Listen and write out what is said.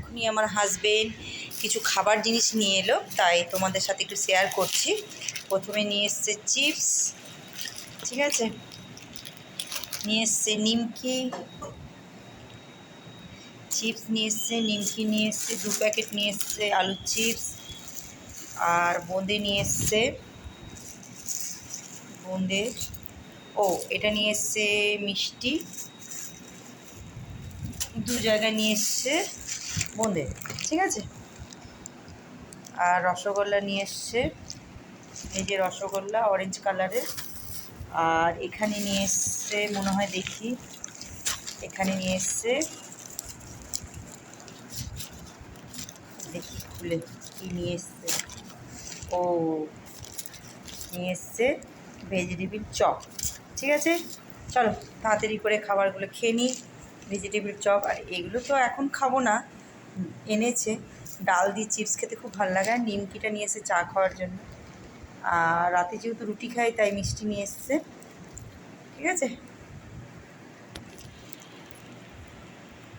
এক্ষুনি আমার হাজবেন্ড কিছু খাবার জিনিস নিয়ে এলো, তাই তোমাদের সাথে একটু শেয়ার করছি। প্রথমে নিয়ে এসছে চিপস, ঠিক আছে, নিয়ে এসছে নিমকি, চিপস নিয়ে এসছে, নিমকি নিয়ে এসছে, 2 প্যাকেট নিয়ে এসছে আলুর চিপস, আর বোঁদে নিয়ে এসছে বোঁদে, ও এটা নিয়ে এসছে মিষ্টি, 2 জায়গায় নিয়ে এসছে বোঁদে, ঠিক আছে। আর রসগোল্লা নিয়ে এসছে, এই যে রসগোল্লা অরেঞ্জ কালারের। আর এখানে নিয়ে এসছে মনে হয়, দেখি এখানে নিয়ে এসছে, দেখি খুলে কি নিয়ে এসছে, ও নিয়ে এসছে ভেজিটেবিল চপ, ঠিক আছে। চলো তাড়াতাড়ি করে খাবারগুলো খেয়ে নিই। ভেজিটেবিল চপ, আর এগুলো তো এখন খাবো না, এনেছে। ডাল দিয়ে চিপস খেতে খুব ভালো লাগে, আর নিমকিটা নিয়ে এসে চা খাওয়ার জন্য। আর রাতে যেহেতু রুটি খাই তাই মিষ্টি নিয়ে এসছে, ঠিক আছে।